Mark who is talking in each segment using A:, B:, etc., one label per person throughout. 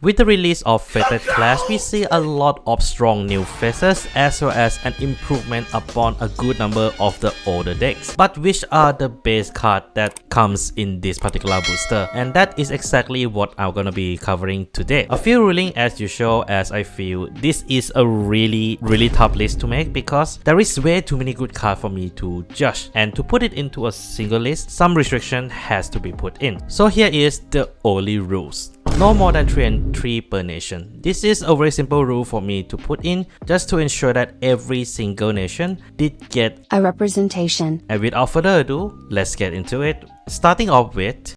A: With the release of FATED Clash, we see a lot of strong new faces as well as an improvement upon a good number of the older decks. But which are the base card that comes in this particular booster? And that is exactly what I'm gonna be covering today. A few ruling as usual, as I feel this is a really tough list to make because there is way too many good cards for me to judge, and to put it into a single list, some restriction has to be put in. So here is the only rules. No more than 3 and 3 per nation. This is a very simple rule for me to put in just to ensure that every single nation did get
B: a representation.
A: And without further ado, let's get into it. Starting off with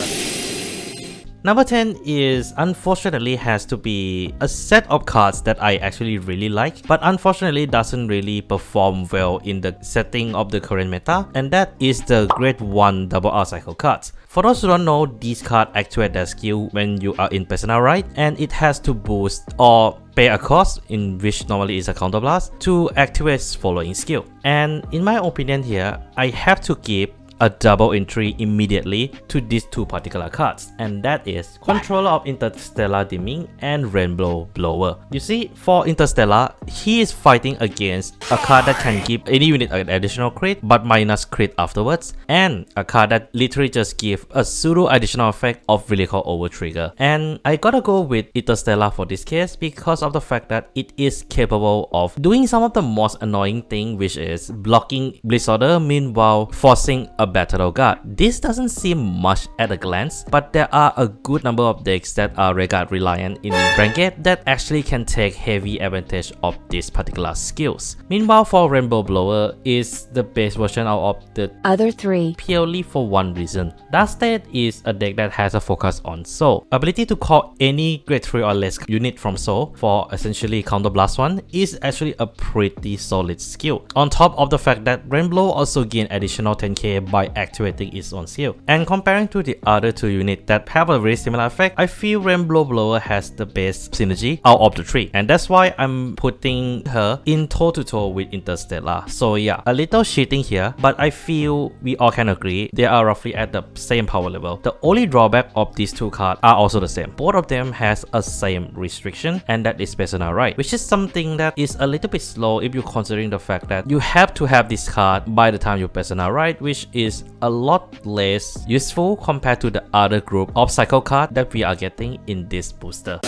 A: number 10 is unfortunately has to be a set of cards that I actually really like, but unfortunately doesn't really perform well in the setting of the current meta, and that is the Grade 1 double art cycle cards. For those who don't know, these cards activate their skill when you are in persona, right? And it has to boost or pay a cost, in which normally is a counterblast, to activate following skill. And in my opinion here, I have to give a double entry immediately to these two particular cards, and that is Controller of Interstellar Dimming and Rainbow Blower. You see, for Interstellar, he is fighting against a card that can give any unit an additional crit but minus crit afterwards, and a card that literally just give a pseudo additional effect of Vehicle Over Trigger. And I gotta go with Interstellar for this case because of the fact that it is capable of doing some of the most annoying thing, which is blocking Blitz Order, meanwhile forcing a Battle Guard. This doesn't seem much at a glance, but there are a good number of decks that are Vanguard reliant in Vanguard that actually can take heavy advantage of these particular skills. Meanwhile, for Rainbow Blower is the base version out of the
B: other three
A: purely for one reason. Dark State is a deck that has a focus on Soul. Ability to call any grade 3 or less unit from Soul for essentially counterblast one is actually a pretty solid skill. On top of the fact that Rainbow also gain additional 10k by activating its own skill. And comparing to the other two units that have a very similar effect, I feel Rainbow Blower has the best synergy out of the three, and that's why I'm putting her in toe-to-toe with Interstellar. So yeah, a little cheating here, but I feel we all can agree they are roughly at the same power level. The only drawback of these two cards are also the same. Both of them has a same restriction, and that is persona right, which is something that is a little bit slow if you're considering the fact that you have to have this card by the time you persona right, which is a lot less useful compared to the other group of cycle card that we are getting in this booster.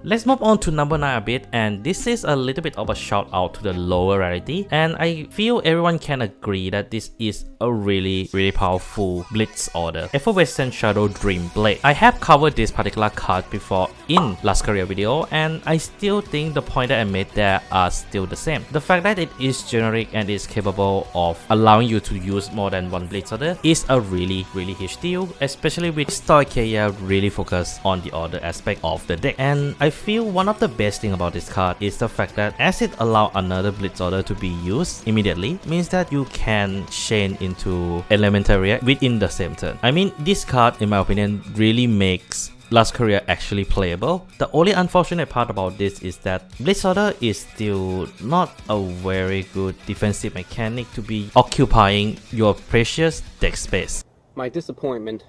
A: Let's move on to number 9 a bit, and this is a little bit of a shout out to the lower rarity, and I feel everyone can agree that this is a really powerful Blitz Order. Effervescent Shadow Dream Blade. I have covered this particular card before in last career video, and I still think the point that I made there are still the same. The fact that it is generic and is capable of allowing you to use more than one Blitz Order is a really huge deal, especially with Stoicheia really focused on the order aspect of the deck. And I feel one of the best thing about this card is the fact that as it allows another Blitz Order to be used immediately, means that you can chain into Elementary within the same turn. I mean, this card in my opinion really makes last career actually playable. The only unfortunate part about this is that Blitz Order is still not a very good defensive mechanic to be occupying your precious deck space.
C: My disappointment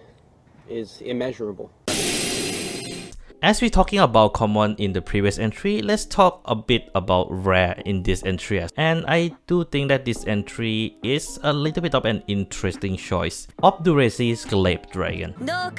C: is immeasurable.
A: As we're talking about common in the previous entry, let's talk a bit about rare in this entry. And I do think that this entry is a little bit of an interesting choice. Obduracy's Glaive Dragon.
D: I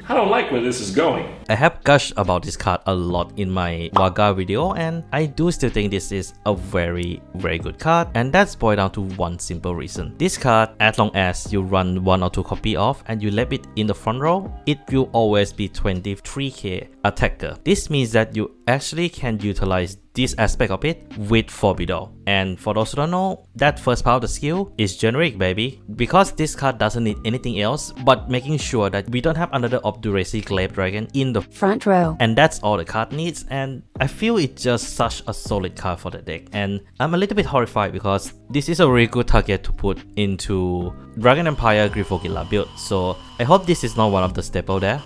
D: don't
E: like where this is going.
A: I have gushed about this card a lot in my Vanguard video, and I do still think this is a very good card, and that's boiled down to one simple reason. This card, as long as you run 1 or 2 copy off and you leave it in the front row, it will always be 23k attacker. This means that you actually can utilize this aspect of it with Forbido. And for those who don't know, that first part of the skill is generic, baby, because this card doesn't need anything else but making sure that we don't have another Obduracy Glaive Dragon in the
B: front row, and
A: that's all the card needs. And I feel it's just such a solid card for the deck, and I'm a little bit horrified because this is a really good target to put into Dragon Empire Grifogilla build, so I hope this is not one of the staple there.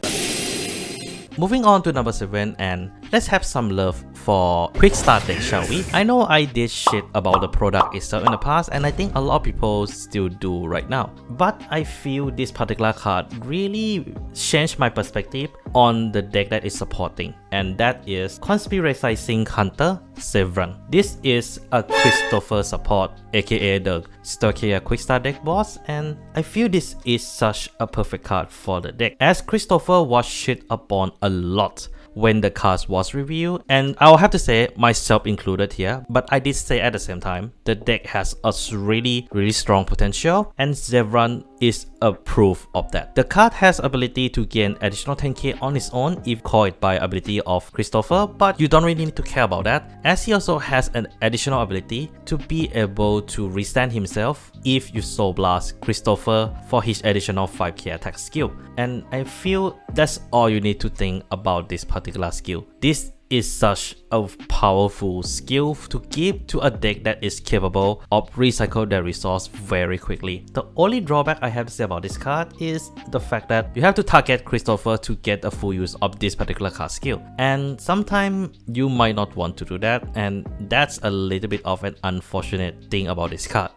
A: Moving on to number 7, and let's have some love for Quickstar deck, shall we? I know I did shit about the product itself in the past, and I think a lot of people still do right now. But I feel this particular card really changed my perspective on the deck that is supporting, and that is Conspiracizing Hunter Sevran. This is a Christopher support, aka the Stoichia Quickstar deck boss, and I feel this is such a perfect card for the deck, as Christopher was shit upon a lot when the card was reviewed, and I'll have to say, myself included here, but I did say at the same time, the deck has a really strong potential, and Sevran is a proof of that. The card has ability to gain additional 10k on its own if called by ability of Christopher, but you don't really need to care about that, as he also has an additional ability to be able to restand himself if you Soul Blast Christopher for his additional 5k attack skill. And I feel that's all you need to think about this particular skill. This is such a powerful skill to give to a deck that is capable of recycle their resource very quickly. The only drawback I have to say about this card is the fact that you have to target Christopher to get a full use of this particular card skill, and sometimes you might not want to do that, and that's a little bit of an unfortunate thing about this card.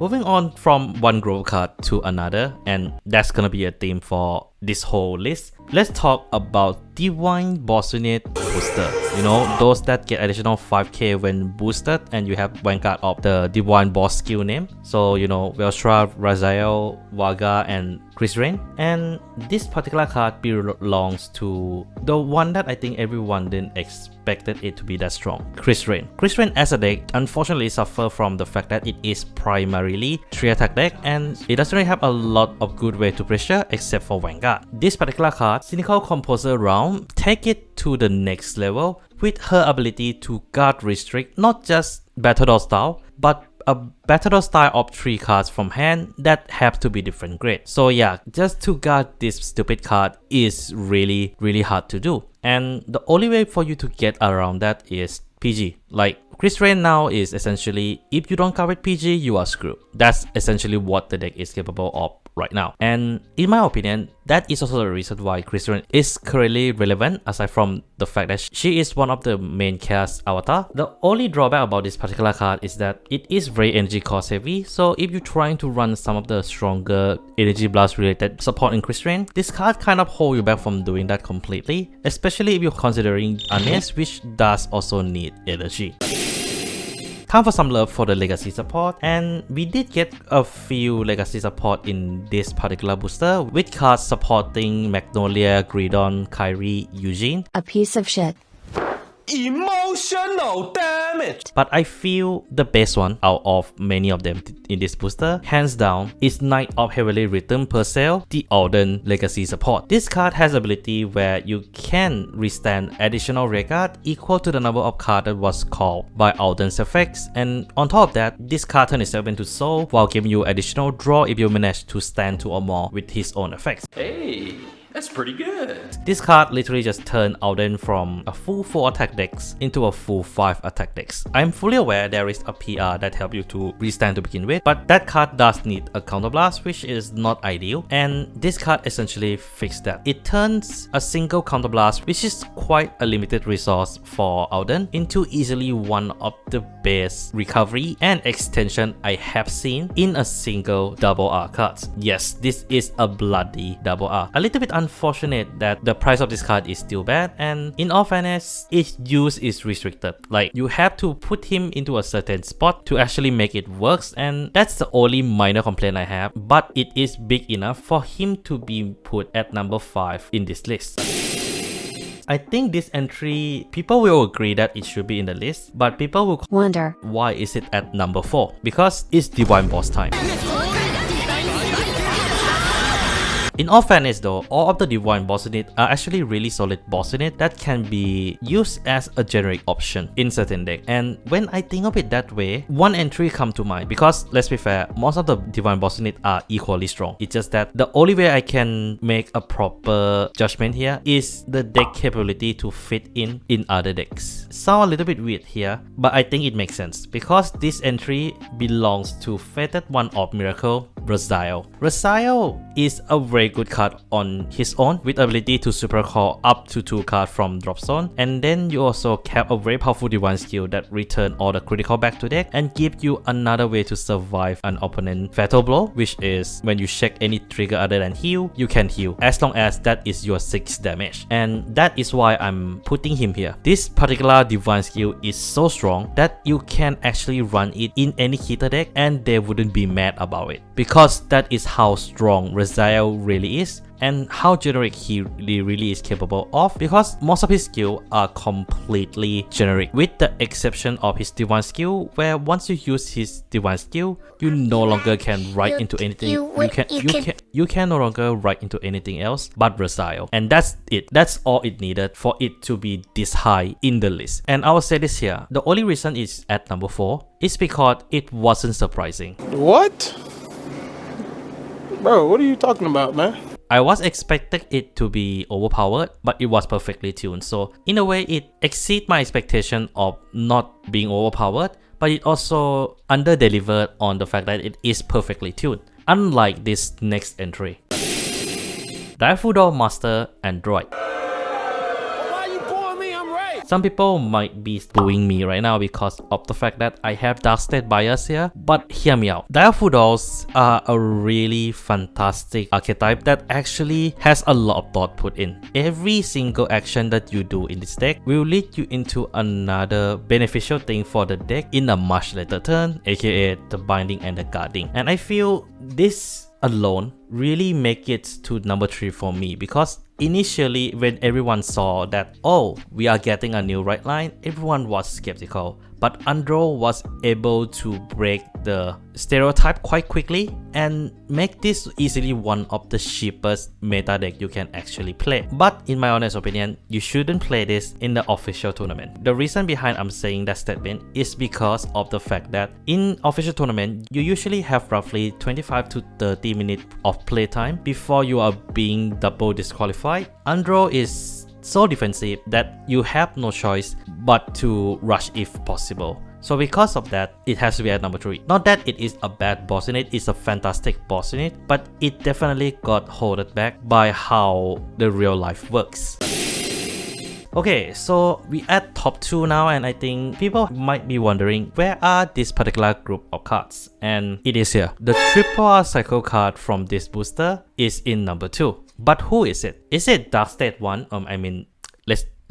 A: Moving on from one growth card to another, and that's gonna be a theme for this whole list. Let's talk about Divine Boss Unit Booster. You know, those that get additional 5k when boosted, and you have Vanguard of the Divine Boss skill name. So, you know, Shura, Raziel, Vaga, and Chris Rain. And this particular card belongs to the one that I think everyone didn't expected it to be that strong, Chris Rain. Chris Rain as a deck unfortunately suffer from the fact that it is primarily 3 attack deck, and it doesn't really have a lot of good way to pressure except for Vanguard. This particular card, Cynical Composer Round, take it to the next level with her ability to guard restrict not just Battle style, but a Battle style of 3 cards from hand that have to be different grade. So yeah, just to guard this stupid card is really hard to do, and the only way for you to get around that is PG. Like, Chris Rain now is essentially, if you don't cover PG, you are screwed. That's essentially what the deck is capable of right now. And in my opinion, that is also the reason why Chris Rain is currently relevant, aside from the fact that she is one of the main chaos avatar. The only drawback about this particular card is that it is very energy cost heavy, so if you're trying to run some of the stronger energy blast related support in Chris Rain, this card kind of hold you back from doing that completely, especially if you're considering Anes, which does also need energy. Time for some love for the legacy support, and we did get a few legacy support in this particular booster with cards supporting Magnolia, Gridon, Kyrie, Eugene.
B: A piece of shit.
D: Emotional damage.
A: But I feel the best one out of many of them in this booster, hands down, is Knight of Heavily Written Purcell, the Alden Legacy support. This card has ability where you can restand additional rare card equal to the number of cards that was called by Alden's effects, and on top of that, this card turns itself into soul while giving you additional draw if you manage to stand 2 or more with his own effects.
D: Hey, that's pretty good.
A: This card literally just turned Alden from a full 4 attack decks into a full 5 attack decks. I'm fully aware there is a PR that helps you to restand to begin with, but that card does need a counterblast, which is not ideal, and this card essentially fixed that. It turns a single counterblast, which is quite a limited resource for Alden, into easily one of the best recovery and extension I have seen in a single double R card. Yes, this is a bloody double R. A little bit unfortunate that the price of this card is still bad, and in all fairness, its use is restricted. Like, you have to put him into a certain spot to actually make it works, and that's the only minor complaint I have, but it is big enough for him to be put at number 5 in this list. I think this entry, people will agree that it should be in the list, but people will
B: Wonder
A: why is it at number 4? Because it's Divine Boss time. In all fairness though, all of the Divine Boss Unit are actually really solid boss unit that can be used as a generic option in certain deck. And when I think of it that way, one entry come to mind, because let's be fair, most of the Divine Boss Unit are equally strong. It's just that the only way I can make a proper judgment here is the deck capability to fit in other decks. Sound a little bit weird here, but I think it makes sense because this entry belongs to Fated One of Miracle, Razile. Razile is a very good card on his own with ability to super call up to 2 cards from drop zone, and then you also have a very powerful divine skill that return all the critical back to deck and give you another way to survive an opponent fatal blow, which is when you check any trigger other than heal, you can heal as long as that is your 6 damage, and that is why I'm putting him here. This particular divine skill is so strong that you can actually run it in any hitter deck and they wouldn't be mad about it, because that is how strong Razile really is and how generic he really is capable of, because most of his skills are completely generic with the exception of his divine skill, where once you use his divine skill you no longer can write into anything, you can no longer write into anything else but Razile, and that's it. That's all it needed for it to be this high in the list. And I will say this here, the only reason it's at number 4 is because it wasn't surprising.
E: What? Bro, what are you talking about, man?
A: I was expecting it to be overpowered, but it was perfectly tuned. So in a way, it exceeded my expectation of not being overpowered, but it also under-delivered on the fact that it is perfectly tuned, unlike this next entry. Daifudor Master Android. Some people might be booing me right now because of the fact that I have Dark State bias here, but hear me out. Daifudors are a really fantastic archetype that actually has a lot of thought put in. Every single action that you do in this deck will lead you into another beneficial thing for the deck in a much later turn, aka the binding and the guarding. And I feel this alone really make it to number 3 for me, because initially when everyone saw that, oh, we are getting a new right line, everyone was skeptical, but Andro was able to break the stereotype quite quickly and make this easily one of the cheapest meta deck you can actually play. But in my honest opinion, you shouldn't play this in the official tournament. The reason behind I'm saying that statement is because of the fact that in official tournament, you usually have roughly 25 to 30 minutes of playtime before you are being double disqualified. Andro is so defensive that you have no choice but to rush if possible. So because of that, it has to be at number 3. Not that it is a bad boss unit, it's a fantastic boss unit, but it definitely got held back by how the real life works. Okay, so we at top 2 now, and I think people might be wondering where are this particular group of cards, and it is here. The triple R cycle card from this booster is in number 2. But who is it? Is it Dark State 1?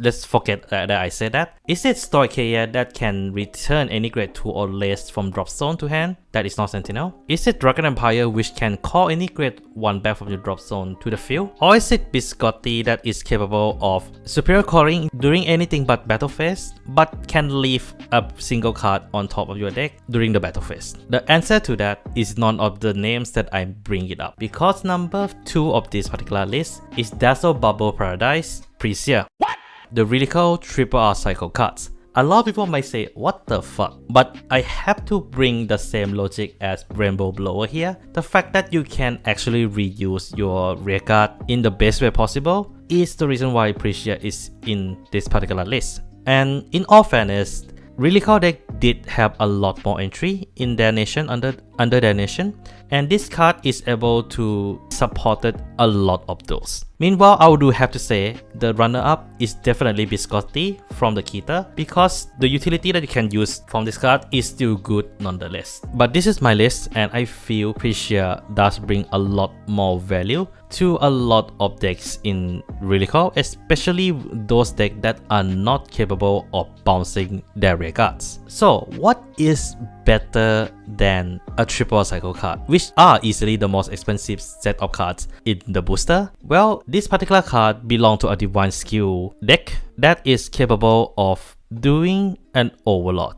A: Let's forget that I said that. Is it Stoicheia that can return any grade 2 or less from drop zone to hand? That is not Sentinel. Is it Dragon Empire which can call any grade 1 back from your drop zone to the field? Or is it Biscotti that is capable of superior calling during anything but battle phase, but can leave a single card on top of your deck during the battle phase? The answer to that is none of the names that I bring it up, because number 2 of this particular list is Dazzle Bubble Paradise Prisia. What? The really cool triple R cycle cards. A lot of people might say, what the fuck? But I have to bring the same logic as Rainbow Blower here. The fact that you can actually reuse your rare card in the best way possible is the reason why Prisia is in this particular list. And in all fairness, Really Cool deck did have a lot more entry in their nation under their nation, and this card is able to support a lot of those. Meanwhile, I do have to say the runner-up is definitely Biscotti from the Kita, because the utility that you can use from this card is still good nonetheless. But this is my list, and I feel Prisia does bring a lot more value to a lot of decks in Really Cool, especially those decks that are not capable of bouncing their rare cards. So what is better than a triple cycle card, which are easily the most expensive set of cards in the booster? Well, this particular card belongs to a divine skill deck that is capable of doing an overlord.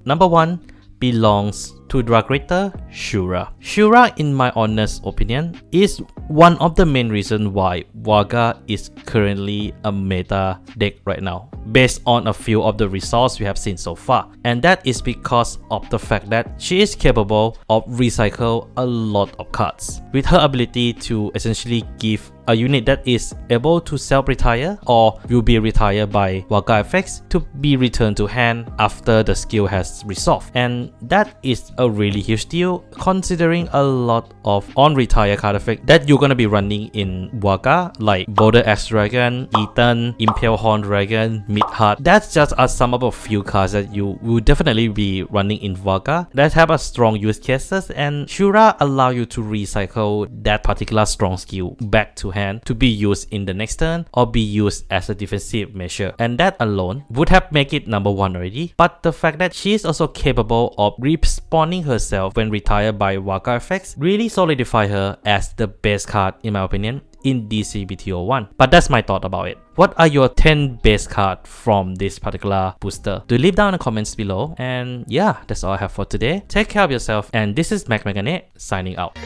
A: Number 1 belongs to Drag Rater Shura. Shura, in my honest opinion, is one of the main reasons why Vanguard is currently a meta deck right now, based on a few of the results we have seen so far. And that is because of the fact that she is capable of recycle a lot of cards, with her ability to essentially give a unit that is able to self-retire or will be retired by Vanguard effects to be returned to hand after the skill has resolved. And that is a really huge deal, considering a lot of on-retire card effects that you're gonna be running in Vanguard, like Boulder Axe Dragon, Ethan, Impale Horn Dragon, Midheart. That's just some of a few cards that you will definitely be running in Vanguard that have a strong use cases, and Shura allow you to recycle that particular strong skill back to hand to be used in the next turn or be used as a defensive measure, and that alone would have made it number 1 already. But the fact that she is also capable of respawning herself when retired by Vanguard effects really solidify her as the best card in my opinion in DZBT01. But that's my thought about it. What are your 10 best cards from this particular booster? Do leave down in the comments below. And yeah, that's all I have for today. Take care of yourself, and this is Mac Megane signing out.